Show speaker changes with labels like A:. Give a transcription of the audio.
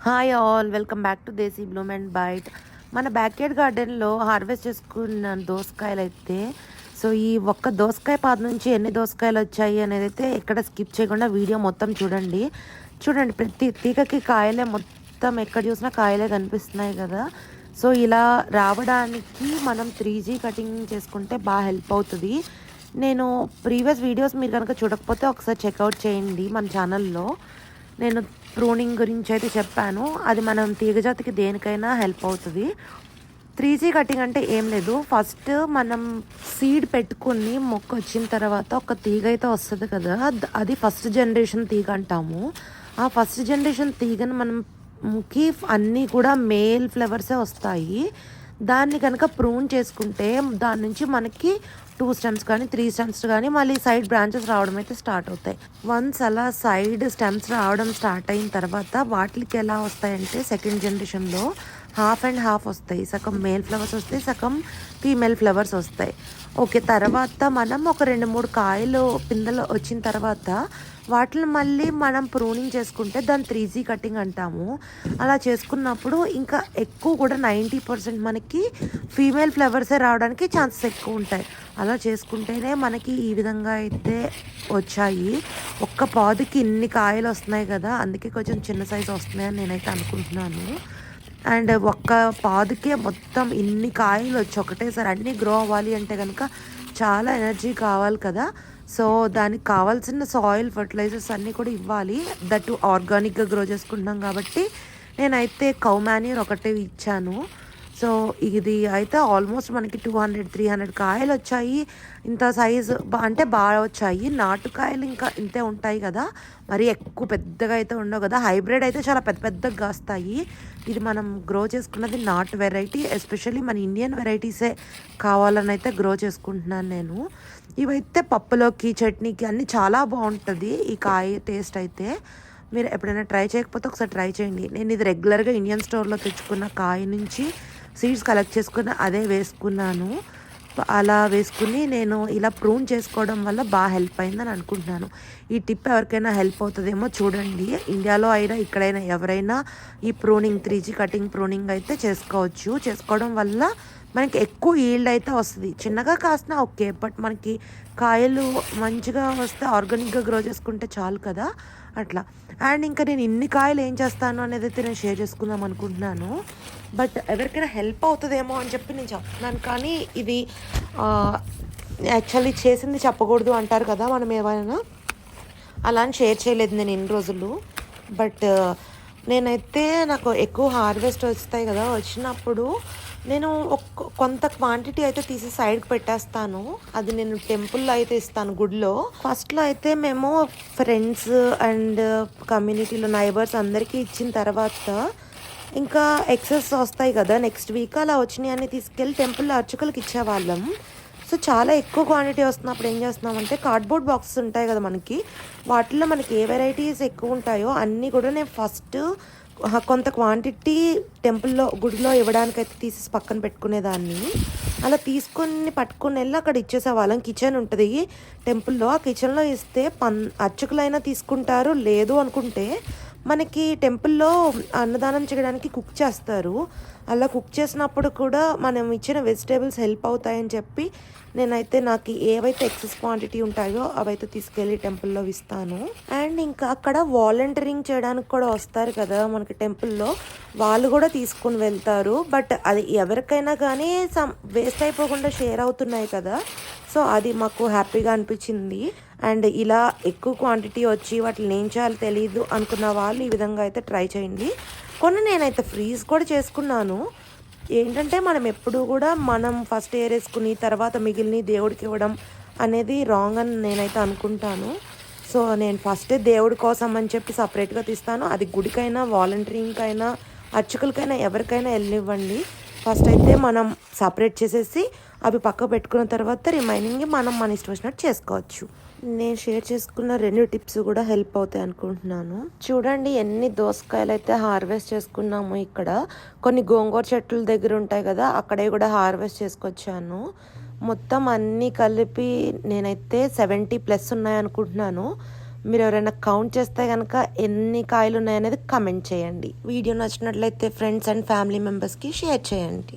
A: Hi all, welcome back to Desi Bloom and Bite. మన backyard గార్డెన్లో harvest చేసుకున్న దోసకాయలు అయితే ఈ ఒక్క దోసకాయ పాత నుంచి ఎన్ని దోసకాయలు వచ్చాయి అనేది అయితే ఎక్కడ స్కిప్ చేయకుండా వీడియో మొత్తం చూడండి. ప్రతి తీగకి కాయలే, మొత్తం ఎక్కడ చూసినా కాయలే కనిపిస్తున్నాయి కదా. ఇలా రావడానికి మనం 3G కటింగ్ చేసుకుంటే బాగా హెల్ప్ అవుతుంది. నేను ప్రీవియస్ వీడియోస్ మీరు కనుక చూడకపోతే ఒకసారి చెక్అవుట్ చేయండి. మన ఛానల్లో నేను ప్రూనింగ్ గురించి అయితే చెప్పాను. అది మనం తీగజాతికి దేనికైనా హెల్ప్ అవుతుంది. 3G కటింగ్ అంటే ఏం లేదు, ఫస్ట్ మనం సీడ్ పెట్టుకుని మొక్క వచ్చిన తర్వాత ఒక తీగ అయితే వస్తుంది కదా, అది ఫస్ట్ జనరేషన్ తీగ అంటాము. ఆ ఫస్ట్ జనరేషన్ తీగను మనకి అన్నీ కూడా మేల్ ఫ్లవర్సే వస్తాయి. దాన్ని కనుక ప్రూన్ చేసుకుంటే దాని నుంచి మనకి 2 స్టెమ్స్ కానీ 3 స్టెమ్స్ కానీ మళ్ళీ సైడ్ బ్రాంచెస్ రావడం అయితే స్టార్ట్ అవుతాయి. వన్స్ అలా సైడ్ స్టెమ్స్ రావడం స్టార్ట్ అయిన తర్వాత వాటికి ఎలా వస్తాయంటే సెకండ్ జనరేషన్లో హాఫ్ అండ్ హాఫ్ వస్తాయి. సగం మేల్ ఫ్లవర్స్ వస్తాయి, సగం ఫీమేల్ ఫ్లవర్స్ వస్తాయి. ఓకే, తర్వాత మనం ఒక 2-3 కాయలు పిందెలు వచ్చిన తర్వాత వాటిని మళ్ళీ మనం ప్రూనింగ్ చేసుకుంటే దాన్ని 3G కటింగ్ అంటాము. అలా చేసుకున్నప్పుడు ఇంకా ఎక్కువ కూడా 90% మనకి ఫీమేల్ ఫ్లవర్సే రావడానికి ఛాన్సెస్ ఎక్కువ ఉంటాయి. అలా చేసుకుంటేనే మనకి ఈ విధంగా అయితే వచ్చాయి. ఒక్క పాదుకి ఇన్ని కాయలు వస్తున్నాయి కదా, అందుకే కొంచెం చిన్న సైజు వస్తున్నాయని నేనైతే అనుకుంటున్నాను. అండ్ ఒక్క పాదుకే మొత్తం ఇన్ని కాయలు వచ్చి ఒకటేసారి అన్నీ గ్రో అవ్వాలి అంటే కనుక చాలా ఎనర్జీ కావాలి కదా. దానికి కావాల్సిన సాయిల్, ఫర్టిలైజర్స్ అన్నీ కూడా ఇవ్వాలి. దట్ ఆర్గానిక్గా గ్రో చేసుకుంటున్నాం కాబట్టి నేనైతే కౌ మాన్యూర్ ఒకటే ఇచ్చాను. ఇది అయితే ఆల్మోస్ట్ మనకి 200-300 కాయలు వచ్చాయి. ఇంత సైజు అంటే బాగా వచ్చాయి. నాటుకాయలు ఇంకా ఇంతే ఉంటాయి కదా, మరి ఎక్కువ పెద్దగా అయితే ఉండవు కదా. హైబ్రిడ్ అయితే చాలా పెద్ద పెద్దగా కాస్తాయి. ఇది మనం గ్రో చేసుకున్నది నాటు వెరైటీ, ఎస్పెషల్లీ మన ఇండియన్ వెరైటీసే కావాలని అయితే గ్రో చేసుకుంటున్నాను నేను. ఇవైతే పప్పులోకి, చట్నీకి అన్నీ చాలా బాగుంటుంది ఈ కాయ టేస్ట్ అయితే. మీరు ఎప్పుడైనా ట్రై చేయకపోతే ఒకసారి ట్రై చేయండి. నేను ఇది రెగ్యులర్గా ఇండియన్ స్టోర్లో తెచ్చుకున్న కాయ నుంచి సీడ్స్ కలెక్ట్ చేసుకుని అదే వేసుకున్నాను. అలా వేసుకుని నేను ఇలా ప్రూన్ చేసుకోవడం వల్ల బాగా హెల్ప్ అయిందని అనుకుంటున్నాను. ఈ టిప్ ఎవరికైనా హెల్ప్ అవుతుందేమో చూడండి. ఇండియాలో అయినా ఇక్కడైనా ఎవరైనా ఈ ప్రూనింగ్ 3G కటింగ్ ప్రూనింగ్ అయితే చేసుకోవడం వల్ల మనకి ఎక్కువ ఈల్డ్ అయితే వస్తుంది. చిన్నగా కాసినా ఓకే, బట్ మనకి కాయలు మంచిగా వస్తే ఆర్గానిక్గా గ్రో చేసుకుంటే చాలు కదా, అట్లా. అండ్ ఇంకా నేను ఇన్ని కాయలు ఏం చేస్తాను అనేది అయితే నేను షేర్ చేసుకుందాం అనుకుంటున్నాను. బట్ ఎవరికైనా హెల్ప్ అవుతుందేమో అని చెప్పి నేను చెప్తున్నాను. కానీ ఇది యాక్చువల్లీ చేసింది చెప్పకూడదు అంటారు కదా మనం ఏమైనా, అలా అని షేర్ చేయలేదు నేను ఇన్ని రోజులు. బట్ నేనైతే నాకు ఎక్కువ హార్వెస్ట్ వస్తాయి కదా, వచ్చినప్పుడు నేను కొంత క్వాంటిటీ అయితే తీసి సైడ్కి పెట్టేస్తాను. అది నేను టెంపుల్లో అయితే ఇస్తాను, గుడిలో. ఫస్ట్లో అయితే మేము ఫ్రెండ్స్ అండ్ కమ్యూనిటీలో నైబర్స్ అందరికీ ఇచ్చిన తర్వాత ఇంకా ఎక్సెస్ వస్తాయి కదా, నెక్స్ట్ వీక్ అలా వచ్చినాయి అన్నీ తీసుకెళ్ళి టెంపుల్లో అర్చకులకి ఇచ్చేవాళ్ళం. చాలా ఎక్కువ క్వాంటిటీ వస్తున్నప్పుడు ఏం చేస్తున్నామంటే కార్డ్బోర్డ్ బాక్సెస్ ఉంటాయి కదా మనకి, వాటిల్లో మనకి ఏ వెరైటీస్ ఎక్కువ ఉంటాయో అన్నీ కూడా నేను ఫస్ట్ కొంత క్వాంటిటీ టెంపుల్లో, గుడిలో ఇవ్వడానికైతే తీసి పక్కన పెట్టుకునేదాన్ని. అలా తీసుకొని పట్టుకుని వెళ్ళి అక్కడ ఇచ్చేసేవాళ్ళం. కిచెన్ ఉంటుంది టెంపుల్లో, ఆ కిచెన్లో ఇస్తే అర్చకులైనా తీసుకుంటారు. లేదు అనుకుంటే మనకి టెంపుల్లో అన్నదానం చేయడానికి కుక్ చేస్తారు. అలా కుక్ చేసినప్పుడు కూడా మనం ఇచ్చిన వెజిటేబుల్స్ హెల్ప్ అవుతాయని చెప్పి నేనైతే నాకు ఏవైతే ఎక్సెస్ క్వాంటిటీ ఉంటాయో అవైతే తీసుకెళ్ళి టెంపుల్లో ఇస్తాను. అండ్ ఇంకా అక్కడ వాలంటీరింగ్ చేయడానికి కూడా వస్తారు కదా మనకి టెంపుల్లో, వాళ్ళు కూడా తీసుకుని వెళ్తారు. బట్ అది ఎవరికైనా కానీ వేస్ట్ అయిపోకుండా షేర్ అవుతున్నాయి కదా, అది మాకు హ్యాపీగా అనిపించింది. అండ్ ఇలా ఎక్కువ క్వాంటిటీ వచ్చి వాటిని ఏం చేయాలో తెలియదు అనుకున్న వాళ్ళు ఈ విధంగా అయితే ట్రై చేయండి. కొన్ని నేనైతే ఫ్రీజ్ కూడా చేసుకున్నాను. ఏంటంటే మనం ఎప్పుడు కూడా మనం ఫస్ట్ ఏరేసుకుని తర్వాత మిగిలిన దేవుడికి ఇవ్వడం అనేది రాంగ్ అని నేనైతే అనుకుంటాను. నేను ఫస్ట్ దేవుడి కోసం అని చెప్పి సపరేట్గా తీస్తాను. అది గుడికైనా, వాలంటీరింగ్కైనా, అర్చకులకైనా, ఎవరికైనా వెళ్ళనివ్వండి. ఫస్ట్ అయితే మనం సపరేట్ చేసేసి అవి పక్క పెట్టుకున్న తర్వాత రిమైనింగ్ మనం మన ఇష్టం వచ్చినట్టు చేసుకోవచ్చు. నేను షేర్ చేసుకున్న 2 టిప్స్ కూడా హెల్ప్ అవుతాయి అనుకుంటున్నాను. చూడండి ఎన్ని దోసకాయలు అయితే హార్వెస్ట్ చేసుకున్నాము. ఇక్కడ కొన్ని గోంగూర చెట్ల దగ్గర ఉంటాయి కదా, అక్కడే కూడా హార్వెస్ట్ చేసుకొచ్చాను. మొత్తం అన్నీ కలిపి నేనైతే 70+ ఉన్నాయి అనుకుంటున్నాను. మీరు ఎవరైనా కౌంట్ చేస్తే కనుక ఎన్ని కాయలు ఉన్నాయనేది కమెంట్ చేయండి. వీడియో నచ్చినట్లయితే ఫ్రెండ్స్ అండ్ ఫ్యామిలీ మెంబర్స్కి షేర్ చేయండి.